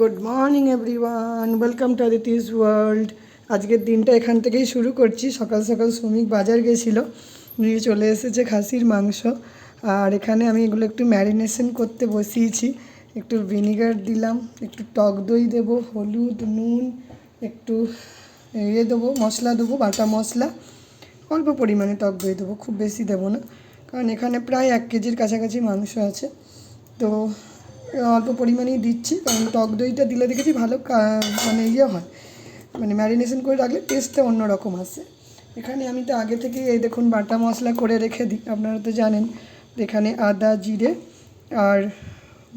Good morning everyone, welcome to Aditi's world. আজকের দিনটা এখান থেকেই শুরু করছি। সকাল সকাল শ্রমিক বাজার গেছিলো, নিয়ে চলে এসেছে খাসির মাংস। আর এখানে আমি এগুলো একটু ম্যারিনেশন করতে বসিয়েছি। একটু ভিনিগার দিলাম, একটু টক দই দেবো, হলুদ, নুন, একটু দেবো, মশলা দেবো, বাটা মশলা, অল্প পরিমাণে টক দই দেবো, খুব বেশি দেবো না, কারণ এখানে প্রায় 1 কেজির কাছাকাছি মাংস আছে। তো অল্প পরিমাণেই দিচ্ছি, কারণ টক দইটা দিলে দেখেছি ভালো মানে হয়, মানে ম্যারিনেশন করে রাখলে টেস্টটা অন্যরকম আসে। এখানে আমি তো আগে থেকে এই দেখুন বাটা মশলা করে রেখে দিই, আপনারা তো জানেন। এখানে আদা, জিরে আর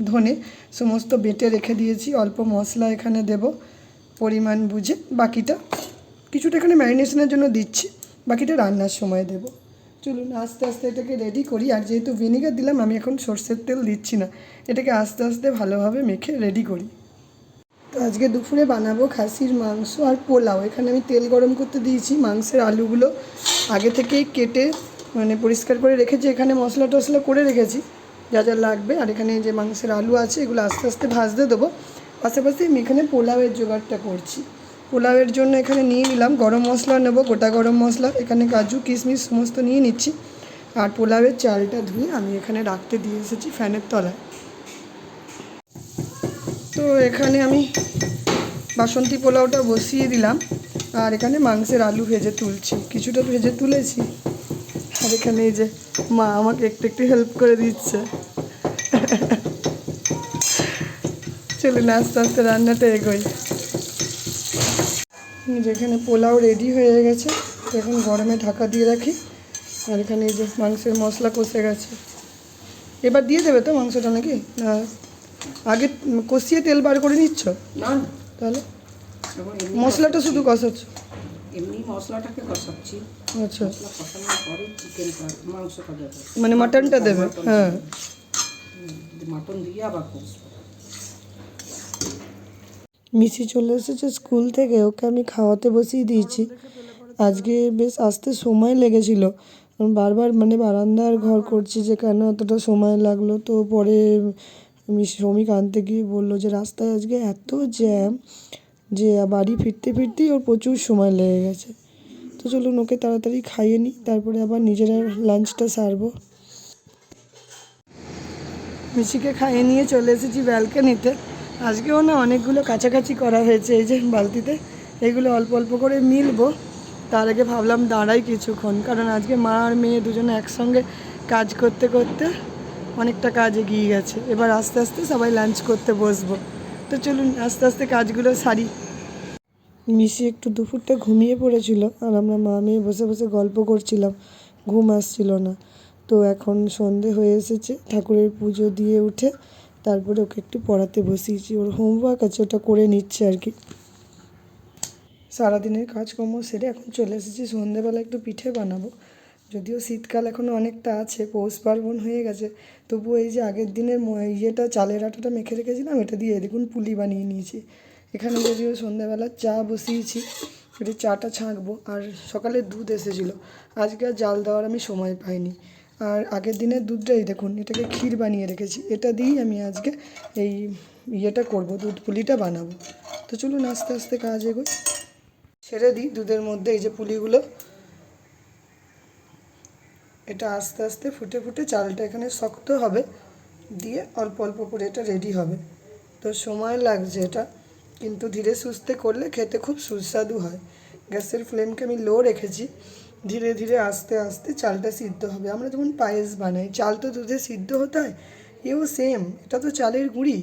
ধনে সমস্ত বেটে রেখে দিয়েছি। অল্প মশলা এখানে দেব পরিমাণ বুঝে, বাকিটা কিছুটা এখানে ম্যারিনেশনের জন্য দিচ্ছি, বাকিটা রান্নার সময় দেব। চলুন আস্তে আস্তে এটাকে রেডি করি। আর যেহেতু ভিনিগার দিলাম, আমি এখন সর্ষের তেল দিচ্ছি না, এটাকে আস্তে আস্তে ভালোভাবে মেখে রেডি করি। তো আজকে দুপুরে বানাবো খাসির মাংস আর পোলাও। এখানে আমি তেল গরম করতে দিয়েছি, মাংসের আলুগুলো আগে থেকেই কেটে মানে পরিষ্কার করে রেখেছি। এখানে মশলা টশলা করে রেখেছি যা যা লাগবে। আর এখানে যে মাংসের আলু আছে এগুলো আস্তে আস্তে ভাজতে দেবো। পাশাপাশি আমি এখানে পোলাওয়ের জোগাড়টা করছি। পোলাওয়ের জন্য এখানে নিয়ে নিলাম গরম মশলা নেবো, গোটা গরম মশলা, এখানে কাজু কিশমিশ সমস্ত নিয়ে নিচ্ছি। আর পোলাওয়ের চালটা ধুয়ে আমি এখানে রাখতে দিয়ে এসেছি ফ্যানের তলায়। তো এখানে আমি বাসন্তী পোলাওটা বসিয়ে দিলাম। আর এখানে মাংসের আলু ভেজে তুলছি, কিছুটা ভেজে তুলেছি। আর এখানে এই যে মা আমাকে একটু একটু হেল্প করে দিচ্ছে। চলুন আস্তে আস্তে রান্নাটা এগোই। যেখানে পোলাও রেডি হয়ে গেছে, এখন গরমে ঢাকা দিয়ে রাখি। আর এখানে এই যে মাংসের মশলা কষে গেছে, এবার দিয়ে দেবে তো মাংসটা নাকি? না আগে কষিয়ে তেল বার করে নিচ্ছ? না তাহলে মশলাটা শুধু কষাচ্ছ? এমনি মশলাটাকে কষাচ্ছি। আচ্ছা, মশলা কষানোর পরে চিকেনটা মাংসটা দেবো, মানে মাটনটা দেবে? হ্যাঁ, মাটন দিয়ে আবার কষবো। মিশি চলে এসেছে স্কুল থেকে, ওকে আমি খাওয়াতে বসিয়ে দিয়েছি। আজকে বেশ আসতে সময় লেগেছিল, বারবার মানে বারান্দার ঘর করছি যে কেন এতটা সময় লাগলো। তো পরে আমি শ্রমিক আনতে গিয়ে বললো যে রাস্তায় আজকে এত জ্যাম যে বাড়ি ফিরতে ফিরতেই ওর প্রচুর সময় লেগে গেছে। তো চলুন ওকে তাড়াতাড়ি খাইয়ে নিই, তারপরে আবার নিজেরা লাঞ্চটা সারবো। মিশিকে খাইয়ে নিয়ে চলে এসেছি ব্যালকনিতে। আজকেও না অনেকগুলো কাছাকাছি করা হয়েছে এই যে বালতিতে, এগুলো অল্প অল্প করে মিলবো। তার আগে ভাবলাম দাঁড়াই কিছুক্ষণ, কারণ আজকে মা আর মেয়ে দুজনে একসঙ্গে কাজ করতে করতে অনেকটা কাজ এগিয়ে গেছে। এবার আস্তে আস্তে সবাই লাঞ্চ করতে বসবো। তো চলুন আস্তে আস্তে কাজগুলো সারি। মিশি একটু দুপুরটা ঘুমিয়ে পড়েছিল, আর আমরা মা মেয়ে বসে বসে গল্প করছিলাম, ঘুম আসছিল না। তো এখন সন্ধে হয়ে এসেছে, ঠাকুরের পুজো দিয়ে উঠে তারপরে ওকে একটু পড়াতে বসিয়েছি। ওর হোমওয়ার্ক আছে, ওটা করে নিচ্ছে আর কি। সারাদিনের কাজকর্ম সেরে এখন চলে এসেছি, সন্ধেবেলা একটু পিঠে বানাবো। যদিও শীতকাল এখনও অনেকটা আছে, পৌষ পার্বণ হয়ে গেছে, তবুও এই যে আগের দিনের চালের আটাটা মেখে রেখেছিলাম, এটা দিয়ে দেখুন পুলি বানিয়ে নিয়েছি। এখানে যদিও সন্ধ্যাবেলা চা বসিয়েছি, একটু চাটা ছাঁকবো। আর সকালে দুধ এসেছিলো, আজকে আর জাল দেওয়ার আমি সময় পাইনি। আর আগের দিনের দুধটাই দেখুন, এটাকে ক্ষীর বানিয়ে রেখেছি, এটা দিয়েই আমি আজকে এই করবো, দুধ পুলিটা বানাবো। তো চলুন আস্তে আস্তে কাজ এগোই। ছেড়ে দিই দুধের মধ্যে এই যে পুলিগুলো, এটা আস্তে আস্তে ফুটে ফুটে চালটা এখানে শক্ত হবে, দিয়ে অল্প অল্প করে এটা রেডি হবে। তো সময় লাগছে এটা, কিন্তু ধীরে সুস্থে করলে খেতে খুব সুস্বাদু হয়। গ্যাসের ফ্লেমকে আমি লো রেখেছি, ধীরে ধীরে আস্তে আস্তে চালটা সিদ্ধ হবে। আমরা যেমন পায়েস বানাই, চাল তো দুধে সিদ্ধ হতে হয়, এও সেম, এটা তো চালের গুঁড়ি।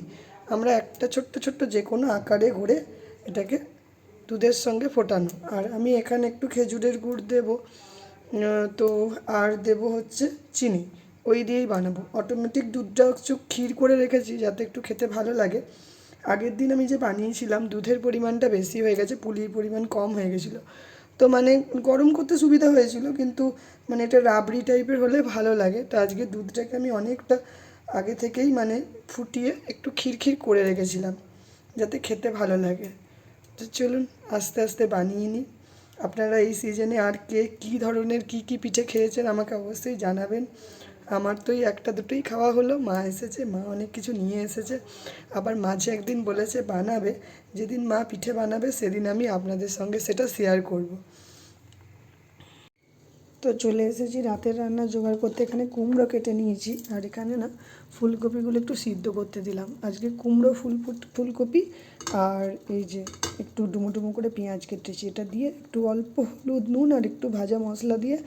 আমরা একটা ছোট্ট ছোট্ট যে কোনো আকারে গড়ে এটাকে দুধের সঙ্গে ফোটানো। আর আমি এখানে একটু খেজুরের গুড় দেবো, তো আর দেবো হচ্ছে চিনি, ওই দিয়েই বানাবো। অটোমেটিক দুধটা একটু ক্ষীর করে রেখেছি যাতে একটু খেতে ভালো লাগে। আগের দিন আমি যে বানিয়েছিলাম দুধের পরিমাণটা বেশি হয়ে গেছে, পুলির পরিমাণ কম হয়ে গেছিলো। তো মানে গরম করতে সুবিধা হয়েছিল, কিন্তু মানে এটা রাবড়ি টাইপের হলে ভালো লাগে। তো আজকে দুধটাকে আমি অনেকটা আগে থেকেই মানে ফুটিয়ে একটু ক্ষীর করে রেখেছিলাম যাতে খেতে ভালো লাগে। তো চলুন আস্তে আস্তে বানিয়ে নিই। আপনারা এই সিজনে আর কে কী ধরনের কী পিঠে খেয়েছেন আমাকে অবশ্যই জানাবেন। আমার তো এই একটা দুটোই খাওয়া হলো, মা এসেছে, মা অনেক কিছু নিয়ে এসেছে। আবার মাঝে একদিন বলেছে বানাবে, যেদিন মা পিঠে বানাবে সেদিন আমি আপনাদের সঙ্গে সেটা শেয়ার করব। তো চলে এসেছি রাতের রান্না জোগাড় করতে। এখানে কুমড়ো কেটে নিয়েছি, আর এখানে না ফুলকপিগুলো একটু সিদ্ধ করতে দিলাম। আজকে কুমড়ো ফুলকপি আর এই যে একটু ডুমো ডুমো করে পেঁয়াজ কেটেছি, এটা দিয়ে একটু অল্প হলুদ নুন আর একটু ভাজা মশলা দিয়ে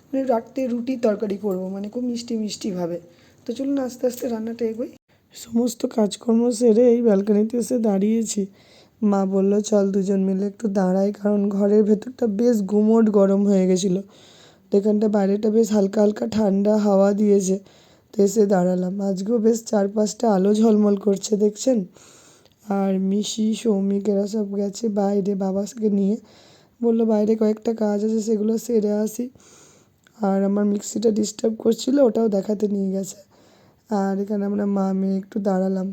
মানে রাত্রে রুটি তরকারি করব, মানে খুব মিষ্টি মিষ্টিভাবে। তো চলুন আস্তে আস্তে রান্নাটা এগোই। সমস্ত কাজকর্ম সেরে এই ব্যালকনিতে এসে দাঁড়িয়েছি। মা বললো চল দুজন মিলে একটু দাঁড়াই, কারণ ঘরের ভেতরটা বেশ গুমোট গরম হয়ে গেছিলো। তো এখানটা বাইরেটা বেশ হালকা হালকা ঠান্ডা হাওয়া দিয়েছে, তো এসে দাঁড়ালাম। আজকেও বেশ 4-5টা আলো ঝলমল করছে দেখছেন। আর মিশি সৌমিক এরা সব গেছে বাইরে বাবাকে নিয়ে, বললো বাইরে কয়েকটা কাজ আছে সেগুলো সেরে আসি। আর আমার মিক্সিটা ডিস্টার্ব করছিল, ওটাও দেখাতে নিয়ে গেছে। আর এখানে আমরা মা মেয়ে একটু দাঁড়ালাম।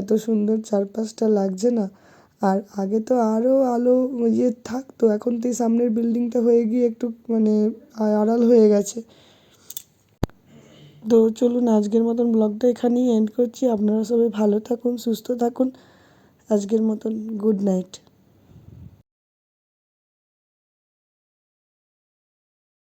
এত সুন্দর চারপাশটা লাগছে না। আর আগে তো আরও আলো থাকতো, এখন তো এই সামনের বিল্ডিংটা হয়ে গিয়ে একটু মানে আড়াল হয়ে গেছে। তো চলুন আজকের মতন ব্লগটা এখানেই এন্ড করছি। আপনারা সবাই ভালো থাকুন, সুস্থ থাকুন। আজকের মতন গুড নাইট।